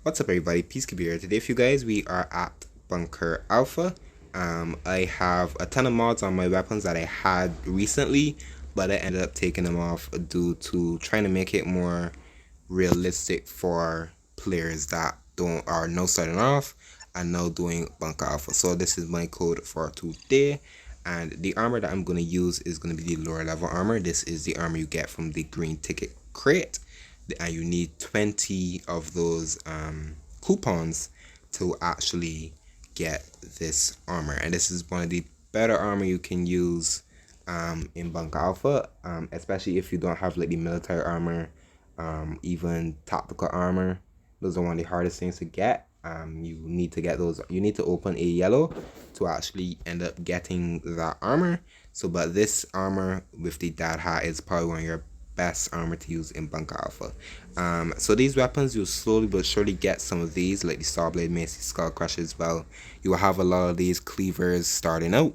What's up, everybody? Peacekeeper here. Today for you guys, we are at Bunker Alpha. I have a ton of mods on my weapons that I had recently, but I ended up taking them off due to trying to make it more realistic for players that don't are now starting off and now doing Bunker Alpha. So this is my code for today. And the armor that I'm going to use is going to be the lower level armor. This is the armor you get from the green ticket crate, and you need 20 of those coupons to actually get this armor. And this is one of the better armor you can use in Bunker Alpha, especially if you don't have like the military armor, even tactical armor. Those are one of the hardest things to get. You need to get those. You need to open a yellow to actually end up getting that armor. So, but this armor with the dad hat is probably one of your best armor to use in Bunker Alpha. So these weapons, you'll slowly but surely get some of these, like the Saw Blade, Mace, Skull Crusher as well. You will have a lot of these cleavers starting out,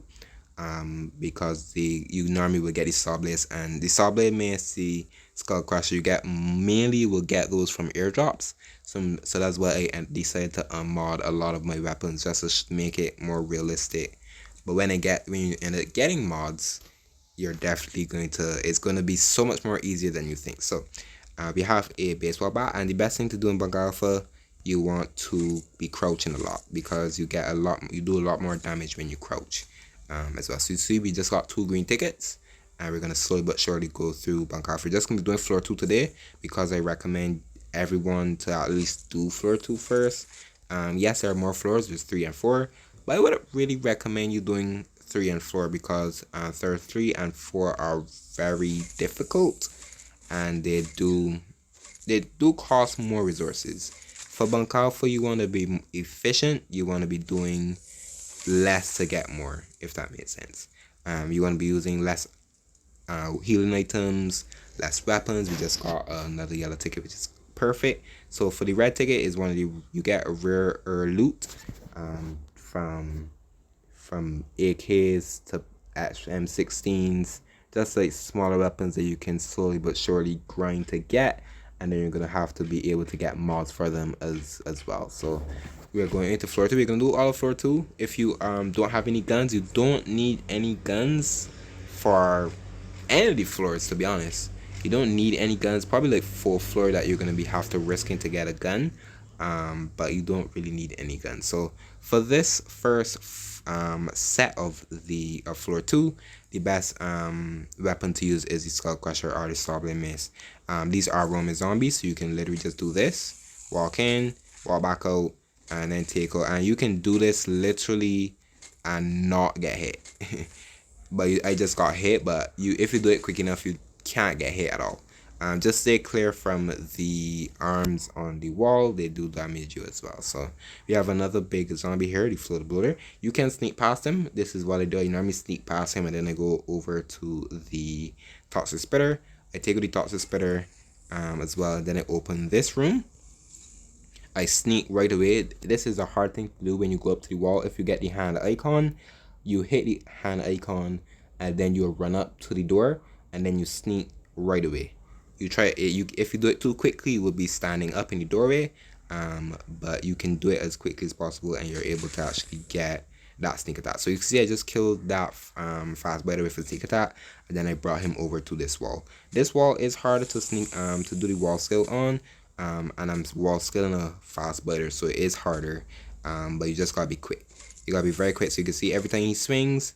because you normally will get the Saw Blades and the Saw Blade, Mace, the Skull Crusher. You get mainly will get those from airdrops. So that's why I decided to mod a lot of my weapons just to make it more realistic. But when you end up getting mods, you're definitely it's going to be so much more easier than you think. So we have a baseball bat, and the best thing to do in Bunker Alpha, you want to be crouching a lot because you do a lot more damage when you crouch as well. So you see we just got 2 green tickets, and we're going to slowly but surely go through Bunker Alpha. We're just going to be doing floor 2 today because I recommend everyone to at least do floor 2 first. Yes, there are more floors, there's 3 and 4, but I would really recommend you doing 3 and 4 because 3 and 4 are very difficult, and they do cost more resources. For Bunker Alpha, you want to be efficient. You want to be doing less to get more, if that makes sense. You want to be using less healing items, less weapons. We just got another yellow ticket, which is perfect. So for the red ticket is one of the, you get a rare loot from AKs to M16s, just like smaller weapons that you can slowly but surely grind to get, and then you're gonna have to be able to get mods for them as well. So we are going into floor 2. We're gonna do all of floor 2. If you don't have any guns, you don't need any guns for any of the floors, to be honest. You don't need any guns. Probably like 4th floor that you're gonna have to risking to get a gun, but you don't really need any guns. So for this first set of the floor 2, the best weapon to use is the Skull Crusher or the Saw Blade Mace. These are roaming zombies, so you can literally just do this, walk in, walk back out, and then take out. And you can do this literally and not get hit. But I just got hit, but if you do it quick enough, you can't get hit at all. Just stay clear from the arms on the wall. They do damage you as well. So we have another big zombie here, the floater bloater. You can sneak past him. This is what I do. I normally sneak past him, and then I go over to the toxic spitter. I take the toxic spitter as well, and then I open this room. I sneak right away. This is a hard thing to do when you go up to the wall. If you get the hand icon, you hit the hand icon, and then you run up to the door, and then you sneak right away. You try it. If you do it too quickly, you will be standing up in the doorway. But you can do it as quickly as possible, and you're able to actually get that sneak attack. So you can see I just killed that fast biter with a sneak attack, and then I brought him over to this wall. This wall is harder to sneak to do the wall skill on, and I'm wall skilling a fast biter, so it is harder. But you just gotta be quick. You gotta be very quick. So you can see every time he swings,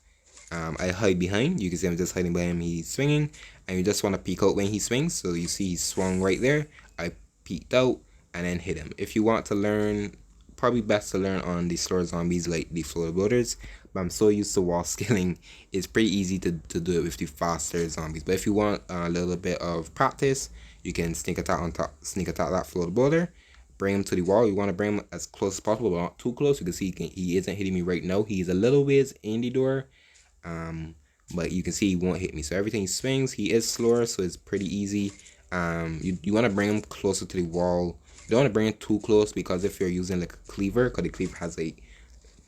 I hide behind. You can see I'm just hiding behind him. He's swinging, and you just want to peek out when he swings. So you see he swung right there. I peeked out and then hit him. If you want to learn, probably best to learn on the slower zombies like the floater bloaters. But I'm so used to wall skilling, it's pretty easy to do it with the faster zombies. But if you want a little bit of practice, you can sneak attack that floater bloater. Bring him to the wall. You want to bring him as close as possible, but not too close. You can see he isn't hitting me right now. He's a little ways in the door. But you can see he won't hit me. So everything he swings, he is slower, so it's pretty easy. You want to bring him closer to the wall. You don't want to bring it too close, because if you're using like a cleaver, because the cleaver has like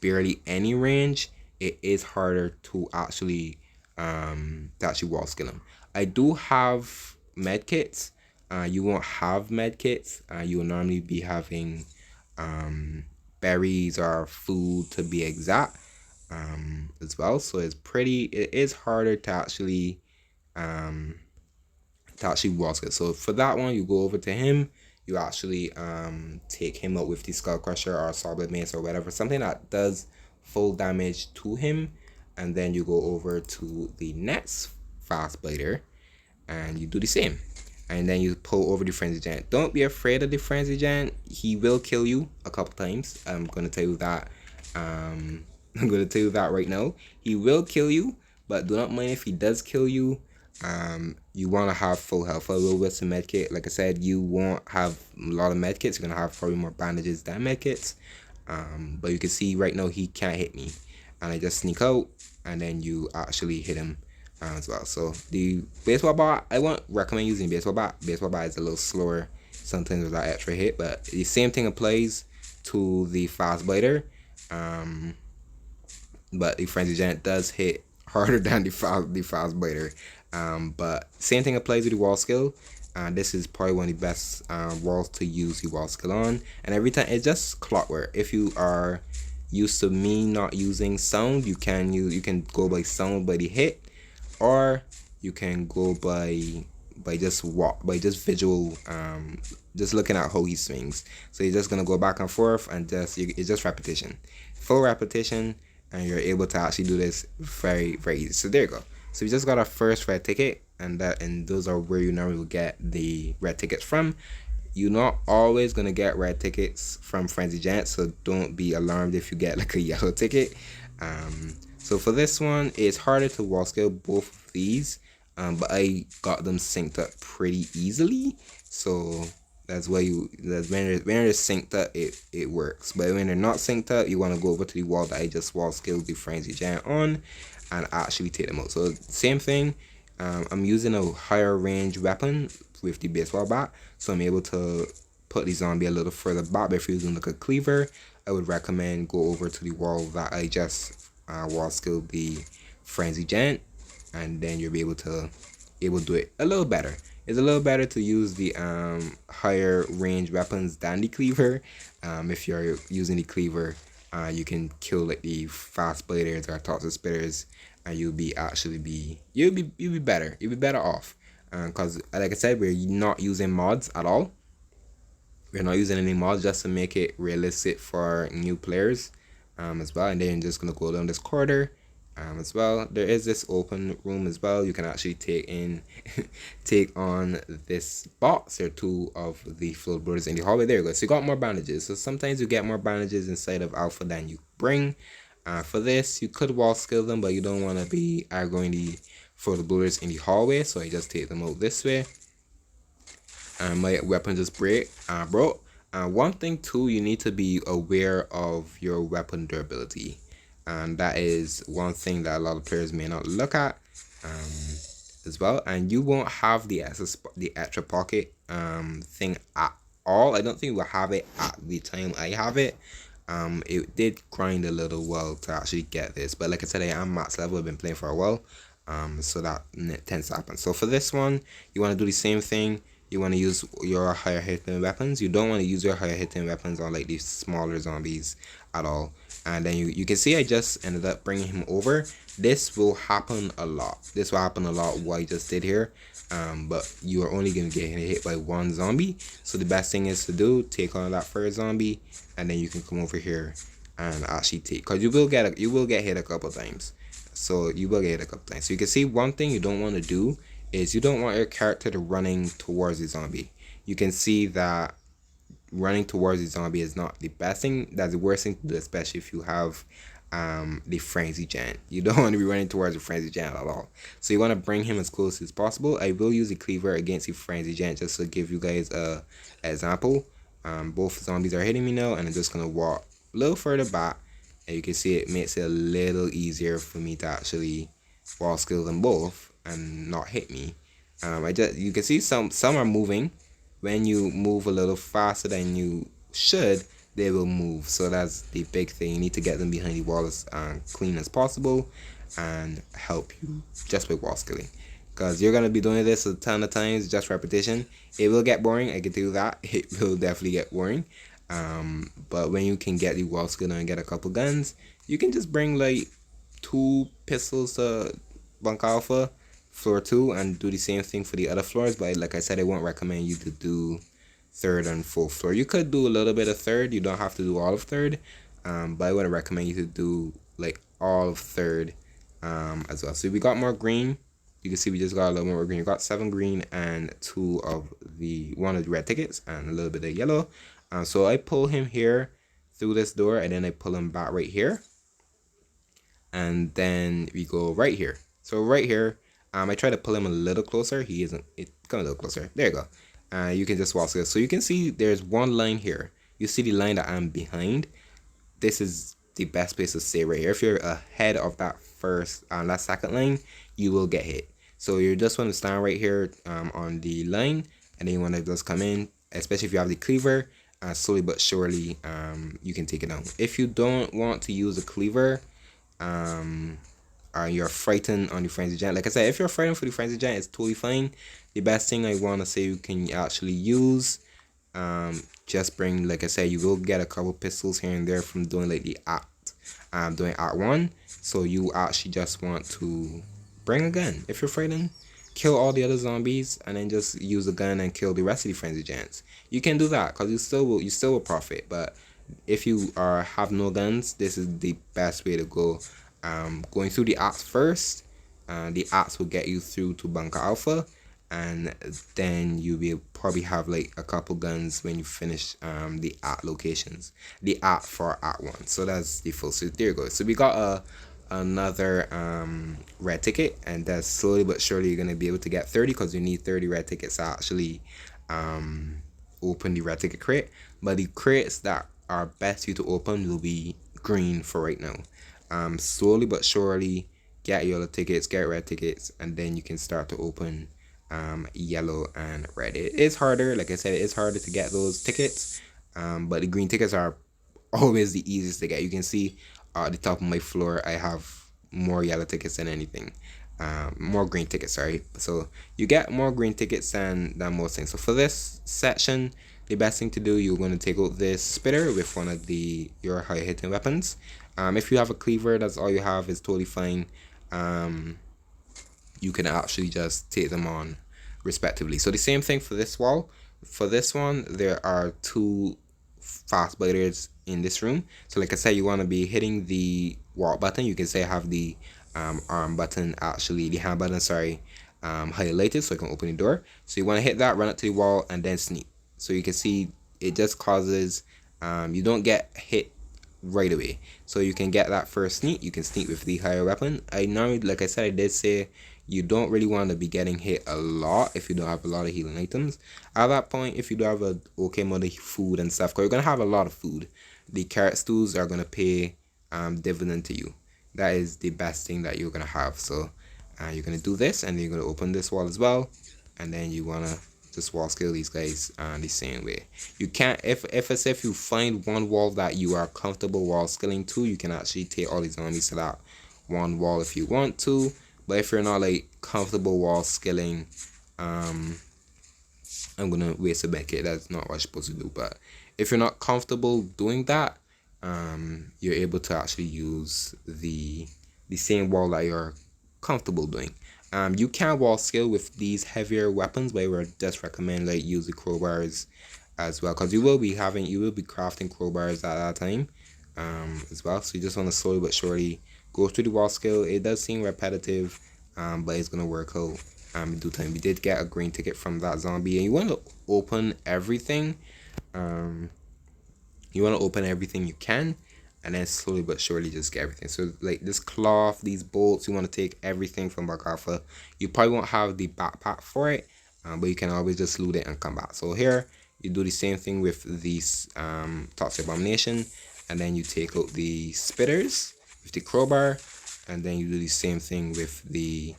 barely any range, it is harder to actually wall skill him. I do have med kits. You won't have med kits. You will normally be having berries or food to be exact, as well. So it is harder to actually walk it. So for that one, you go over to him. You actually take him out with the Skull Crusher or Solid Mace or whatever, something that does full damage to him, and then you go over to the next Fast Blader, and you do the same. And then you pull over the Frenzy Giant. Don't be afraid of the Frenzy Giant. He will kill you a couple times. I'm gonna tell you that. I'm gonna tell you that right now. He will kill you, but do not mind if he does kill you. You want to have full health. A little bit of medkit. Like I said, you won't have a lot of medkits. You're gonna have probably more bandages than medkits. But you can see right now he can't hit me, and I just sneak out, and then you actually hit him as well. So the baseball bat, I won't recommend using baseball bat. Baseball bat is a little slower sometimes with that extra hit, but the same thing applies to the fast blighter. But the frenzy giant does hit harder than the fast blighter. But same thing applies to the wall skill. This is probably one of the best walls to use the wall skill on, and every time it's just clockwork. If you are used to me not using sound, you can go by sound by the hit, or you can go by just visual, just looking at how he swings. So you're just gonna go back and forth, and it's just repetition, full repetition, and you're able to actually do this very easy. So there you go. So we just got our first red ticket, and those are where you normally will get the red tickets from. You're not always gonna get red tickets from Frenzy Giant, so don't be alarmed if you get like a yellow ticket. So for this one, it's harder to wall scale both of these, but I got them synced up pretty easily. So that's when they're synced up, it works. But when they're not synced up, you want to go over to the wall that I just wall scaled the Frenzy Giant on, and actually take them out. So same thing. I'm using a higher range weapon with the baseball bat, so I'm able to put the zombie a little further back. But if you're using like a cleaver, I would recommend go over to the wall that I just wall skilled the frenzy giant, and then you'll be able to do it a little better. It's a little better to use the higher range weapons than the cleaver. If you're using the cleaver, you can kill like the fast bladers or toxic spitters, and you'll be better. You'll be better off, because like I said, we're not using mods at all. We're not using any mods, just to make it realistic for new players, as well. And then you're just gonna go down this corridor, as well. There is this open room as well. You can actually take on this box. There are two of the float brothers in the hallway. There you go. So you got more bandages. So sometimes you get more bandages inside of alpha than you bring. For this, you could wall skill them, but you don't want to be aggroing the float brothers in the hallway. So I just take them out this way. My weapon just broke. One thing too, you need to be aware of your weapon durability, and that is one thing that a lot of players may not look at, as well. And you won't have the extra pocket thing at all. I don't think we'll have it at the time I have it. It did grind a little while to actually get this, but like I said, I am max level. I've been playing for a while, so that tends to happen. So for this one, you want to do the same thing. You want to use your higher hitting weapons. You don't want to use your higher hitting weapons on like these smaller zombies at all. And then you can see I just ended up bringing him over. This will happen a lot. This will happen a lot what I just did here. But you are only going to get hit by one zombie. So the best thing is to do, take on that first zombie, and then you can come over here and actually take, because you will get hit a couple times. So you will get hit a couple times. So you can see one thing you don't want to do is you don't want your character to running towards the zombie. You can see that running towards the zombie is not the best thing. That's the worst thing to do, especially if you have the frenzy giant. You don't want to be running towards the frenzy giant at all. So you want to bring him as close as possible. I will use the cleaver against the frenzy giant just to give you guys a example. Both zombies are hitting me now, and I'm just gonna walk a little further back, and you can see it makes it a little easier for me to actually wall skill them both and not hit me. You can see some are moving. When you move a little faster than you should, they will move. So that's the big thing. You need to get them behind the wall as clean as possible, and help you just with wall skilling, because you're gonna be doing this a ton of times, just repetition. It will get boring, I can do that. It will definitely get boring. But when you can get the wall skill and get a couple guns, you can just bring like 2 pistols to bunk alpha floor 2 and do the same thing for the other floors. But like I said, I won't recommend you to do third and fourth floor. You could do a little bit of third, you don't have to do all of third, but I wouldn't recommend you to do like all of third as well. So we got more green. You can see we just got a little more green. We got 7 green and 2 of one of the red tickets and a little bit of yellow. So I pull him here through this door, and then I pull him back right here, and then we go right here. So right here, I try to pull him a little closer. He isn't. It come a little closer. There you go. You can just walk through. So you can see there's one line here. You see the line that I'm behind. This is the best place to stay right here. If you're ahead of that that second line, you will get hit. So you just want to stand right here on the line, and then you want to just come in, especially if you have the cleaver. Slowly but surely, you can take it down. If you don't want to use a cleaver, you're frightened on the frenzy giant. Like I said, if you're frightened for the frenzy giant, it's totally fine. The best thing I want to say you can actually use, just bring, like I said, you will get a couple pistols here and there from doing like the act, doing act 1. So you actually just want to bring a gun. If you're frightened, kill all the other zombies and then just use a gun and kill the rest of the frenzy giants. You can do that because you still will profit. But if you have no guns, this is the best way to go. Going through the acts first, the acts will get you through to bunker alpha, and then you'll be probably have like a couple guns when you finish the act locations, the act for act 1. So that's the full suit. There you go. So we got another red ticket, and that's slowly but surely you're gonna be able to get 30 because you need 30 red tickets to actually open the red ticket crate. But the crates that are best for you to open will be green for right now. Slowly but surely get yellow tickets, get red tickets, and then you can start to open yellow and red. It is harder, like I said, it is harder to get those tickets, but the green tickets are always the easiest to get. You can see at the top of my floor I have more yellow tickets than anything, more green tickets, sorry. So you get more green tickets than most things. So for this section, the best thing to do, you're going to take out this spitter with one of your high hitting weapons. If you have a cleaver, that's all you have, is totally fine. You can actually just take them on respectively. So the same thing for this wall. For this one, there are 2 fast biters in this room. So like I said, you want to be hitting the walk button. You can say have the arm button, actually the hand button, sorry, highlighted so you can open the door. So you want to hit that, run up to the wall, and then sneak. So you can see it just causes you don't get hit right away. So you can get that first sneak. You can sneak with the higher weapon. I normally, like I said, I did say you don't really want to be getting hit a lot if you don't have a lot of healing items. At that point, if you do have a okay amount of food and stuff, because you're gonna have a lot of food, the carrot stews are gonna pay dividend to you. That is the best thing that you're gonna have. So you're gonna do this, and then you're gonna open this wall as well, and then you wanna just wall scale these guys the same way. You can't, if you find one wall that you are comfortable wall scaling to, you can actually take all these zombies to that one wall if you want to. But if you're not like comfortable wall scaling, I'm gonna waste a medkit. That's not what you're supposed to do. But if you're not comfortable doing that, you're able to actually use the same wall that you're comfortable doing. You can wall scale with these heavier weapons, but I would just recommend like use the crowbars as well, because you will be crafting crowbars at that time as well. So you just want to slowly but surely go through the wall scale. It does seem repetitive, but it's gonna work out in due time. We did get a green ticket from that zombie, and you want to open everything. You want to open everything you can, and then slowly but surely just get everything. So like this cloth, these bolts, you want to take everything from Black Alpha. You probably won't have the backpack for it, but you can always just loot it and come back. So here you do the same thing with these toxic abomination, and then you take out the spitters with the crowbar, and then you do the same thing with the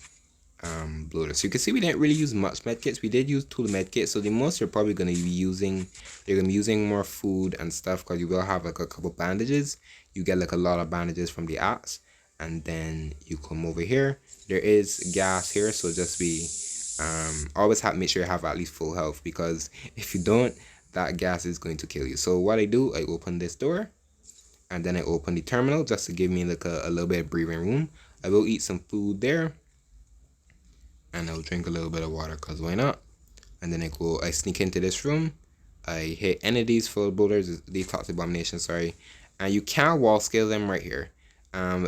bloater. So you can see we didn't really use much medkits. We did use 2 medkits, so the most you're probably going to be using, you're going to be using more food and stuff, because you will have like a couple bandages. You get like a lot of bandages from the axe, and then you come over here. There is gas here, so just be always make sure you have at least full health, because if you don't, that gas is going to kill you. So what I do, I open this door, and then I open the terminal just to give me like a little bit of breathing room. I will eat some food there, and I'll drink a little bit of water, because why not? And then I sneak into this room. I hit any of these full boulders, these toxic abominations, sorry. And you can wall scale them right here.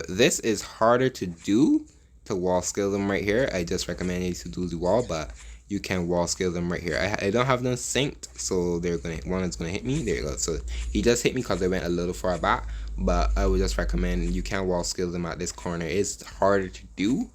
This is harder to do, to wall scale them right here. I just recommend you to do the wall, but you can wall scale them right here. I don't have them synced, so one is gonna hit me. There you go. So he just hit me because I went a little far back, but I would just recommend you can wall scale them at this corner. It's harder to do,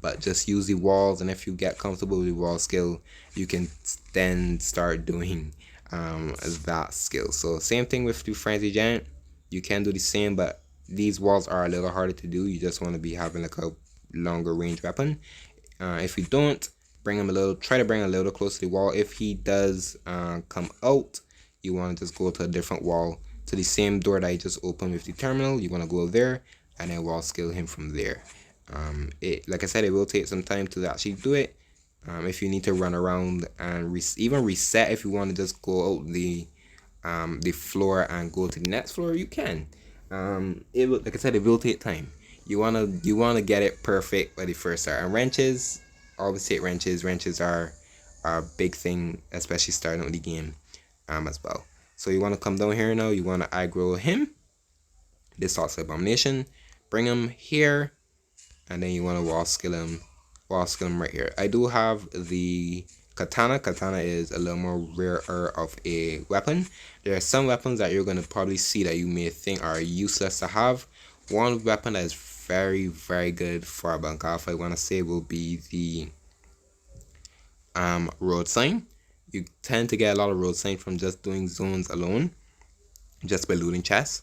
but just use the walls, and if you get comfortable with the wall skill, you can then start doing that skill. So same thing with the frenzy giant. You can do the same, but these walls are a little harder to do. You just want to be having like a longer range weapon. If you don't, try to bring a little close to the wall. If he does come out, you want to just go to a different wall, to the same door that I just opened with the terminal. You want to go there and then wall scale him from there. Like I said, it will take some time to actually do it. If you need to run around and even reset, if you want to just go out the floor and go to the next floor, you can. Like I said, it will take time. You wanna get it perfect by the first start. And wrenches, always take wrenches. Wrenches are a big thing, especially starting with the game as well. So you want to come down here now. You want to aggro him. This toxic abomination. Bring him here, and then you want to wall skill him right here. I do have the katana. Katana is a little more rarer of a weapon. There are some weapons that you're going to probably see that you may think are useless to have. One weapon that is very, very good for a bank alpha, I want to say, will be the road sign. You tend to get a lot of road sign from just doing zones alone, just by looting chests.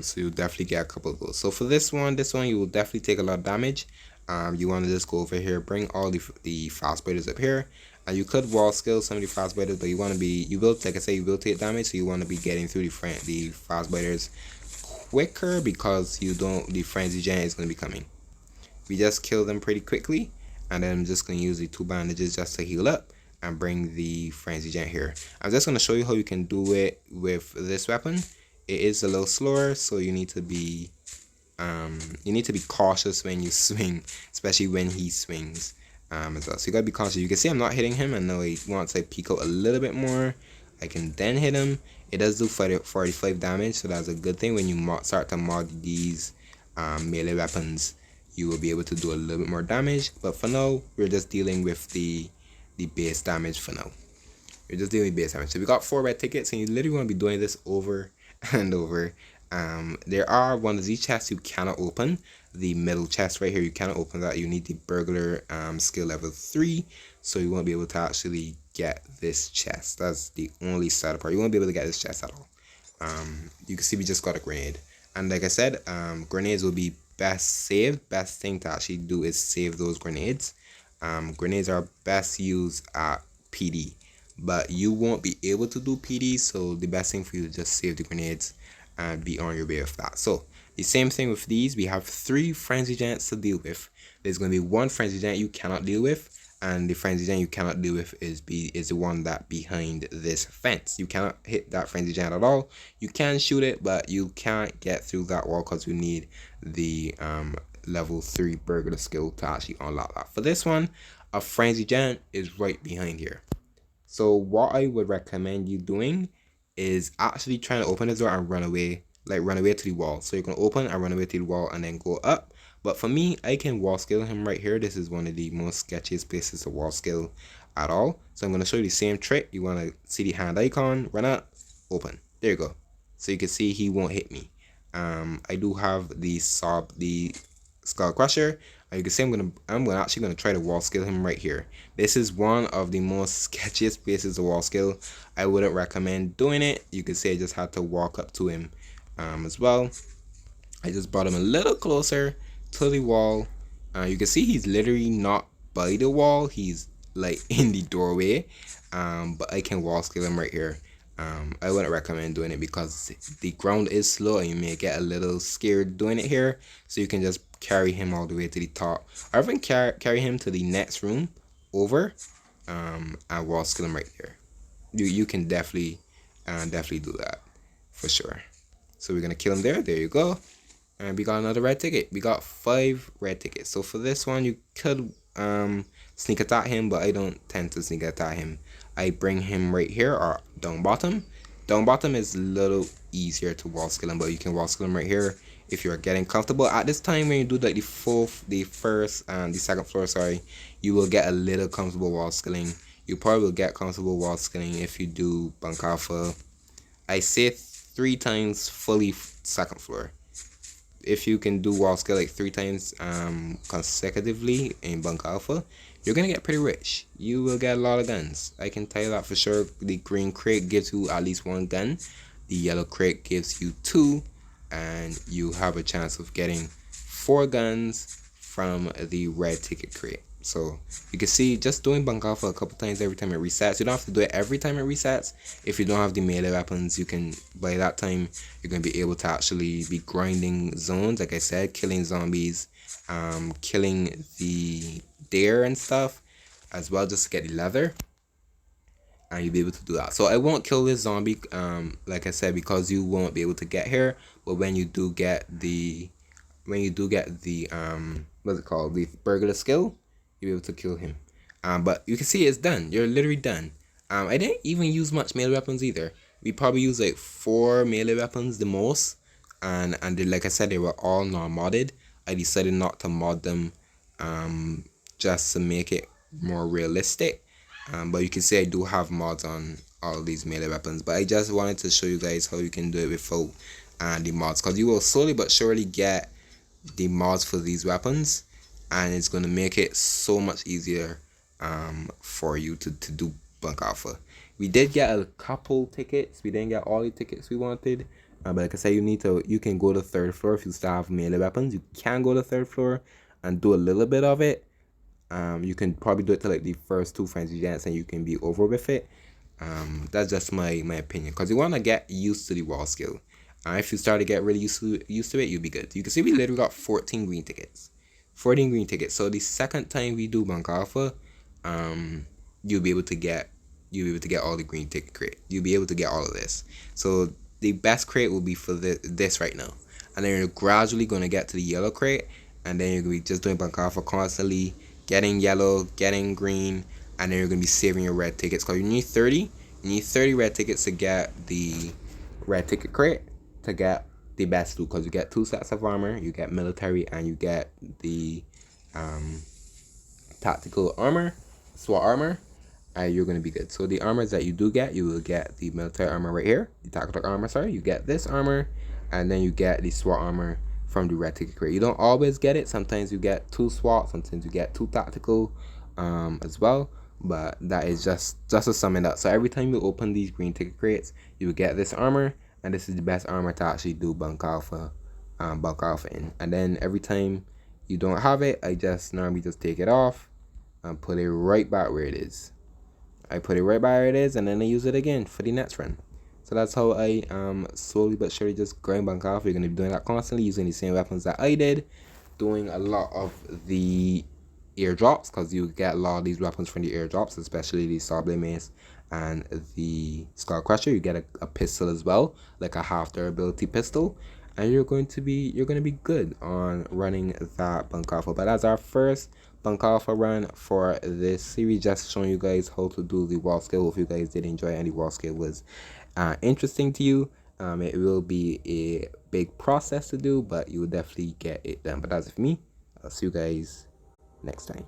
So you'll definitely get a couple of those. So for this one you will definitely take a lot of damage. You want to just go over here, bring all the fast biters up here, and you could wall skill some of the fast biters, but you will, like I say, you will take damage, so you want to be getting through the fast biters quicker, because the frenzy giant is going to be coming. We just kill them pretty quickly, and then I'm just going to use the 2 bandages just to heal up and bring the frenzy giant here. I'm just going to show you how you can do it with this weapon. It is a little slower, so you need to be cautious when you swing, especially when he swings as well. So you gotta be cautious. You can see I'm not hitting him, and now once I peek out a little bit more, I can then hit him. It does do 45 damage, so that's a good thing. When you start to mod these melee weapons, you will be able to do a little bit more damage. But for now, we're just dealing with the base damage for now. We're just dealing with base damage. So we got 4 red tickets, and you literally want to be doing this over and over. There are one of these chests you cannot open. The middle chest right here, you cannot open that. You need the burglar skill level 3, so you won't be able to actually get this chest. That's the only sad part. You won't be able to get this chest at all. You can see we just got a grenade, and like I said, grenades will be best saved. Best thing to actually do is save those grenades. Grenades are best used at PD, but you won't be able to do PD, so the best thing for you is just save the grenades and be on your way with that. So the same thing with these. We have 3 frenzy giants to deal with. There's going to be 1 frenzy giant you cannot deal with, and the frenzy giant you cannot deal with is the one that behind this fence. You cannot hit that frenzy giant at all. You can shoot it, but you can't get through that wall because you need the level 3 burglar skill to actually unlock that. For this one, a frenzy giant is right behind here. So what I would recommend you doing is actually trying to open this door and run away to the wall. So you can open and run away to the wall and then go up. But for me, I can wall scale him right here. This is one of the most sketchiest places to wall scale at all. So I'm going to show you the same trick. You want to see the hand icon, run up, open. There you go. So you can see he won't hit me. I do have the skull crusher. You can see I'm actually gonna try to wall scale him right here. This is one of the most sketchiest places to wall scale. I wouldn't recommend doing it. You could say I just had to walk up to him as well. I just brought him a little closer to the wall. You can see he's literally not by the wall. He's like in the doorway. But I can wall scale him right here. I wouldn't recommend doing it because the ground is slow and you may get a little scared doing it here. So you can just carry him all the way to the top, or even carry him to the next room over and wall scale him right there. you can definitely do that for sure. So we're gonna kill him there. There you go. And we got another red ticket. We got 5 red tickets. So for this one, you could sneak attack him, but I don't tend to sneak attack him. I bring him right here or down bottom. Down bottom is a little easier to wall skill him, but you can wall skill him right here if you're getting comfortable. At this time, when you do like the first and the second floor, sorry, you will get a little comfortable wall skilling. You probably will get comfortable wall skilling if you do bunk alpha. I say 3 times fully second floor. If you can do wall skill like 3 times consecutively in bunk alpha, you're gonna get pretty rich. You will get a lot of guns. I can tell you that for sure. The green crate gives you at least 1 gun. The yellow crate gives you 2, and you have a chance of getting 4 guns from the red ticket crate. So you can see just doing bunk alpha a couple times every time it resets. You don't have to do it every time it resets. If you don't have the melee weapons, you can, by that time, you're going to be able to actually be grinding zones, like I said, killing zombies, killing the deer and stuff as well, just to get the leather, and you'll be able to do that. So I won't kill this zombie, like I said, because you won't be able to get here. But when you do get the what's it called, the burglar skill, you'll be able to kill him. But you can see it's done. You're literally done. I didn't even use much melee weapons either. We probably used like 4 melee weapons the most, and like I said, they were all non-modded. I decided not to mod them, just to make it more realistic. But you can see I do have mods on all these melee weapons. But I just wanted to show you guys how you can do it without the mods, because you will slowly but surely get the mods for these weapons, and it's going to make it so much easier for you to do bunk alpha. We did get a couple tickets. We didn't get all the tickets we wanted, but like I said, you can go to 3rd floor if you still have melee weapons. You can go to 3rd floor and do a little bit of it. You can probably do it to like the first 2 frenzy dance and you can be over with it. That's just my opinion, because you want to get used to the wall skill. If you start to get really used to it, you'll be good. You can see we literally got 14 green tickets. 14 green tickets. So the second time we do bunk alpha, you'll be able to get all the green ticket crate. You'll be able to get all of this. So the best crate will be for this right now, and then you're gradually going to get to the yellow crate, and then you're going to be just doing bunk alpha constantly, getting yellow, getting green, and then you're going to be saving your red tickets, because you need 30 red tickets to get the red ticket crate, to get the best loot, because you get 2 sets of armor, you get military, and you get the tactical armor, SWAT armor, and you're going to be good. So the armors that you do get, you will get the military armor right here, the tactical armor, sorry, you get this armor, and then you get the SWAT armor from the red ticket crate. You don't always get it. Sometimes you get 2 SWAT, sometimes you get 2 tactical as well, but that is just to sum it up. So every time you open these green ticket crates, you will get this armor, and this is the best armor to actually do bunk alpha in. And then every time you don't have it, I just normally just take it off and put it right back where it is. I put it right back where it is, and then I use it again for the next run. So that's how I slowly but surely just grind bunk alpha. You're going to be doing that constantly, using the same weapons that I did, doing a lot of the airdrops, because you get a lot of these weapons from the airdrops, especially the Sawblade Mace and the Skull Crusher. You get a pistol as well, like a half durability pistol, and you're going to be good on running that bunk alpha. But that's our first bunk alpha run for this series, just showing you guys how to do the wall skill. If you guys did enjoy and the wall skill was interesting to you, it will be a big process to do, but you will definitely get it done. But that's it for me. I'll see you guys next time.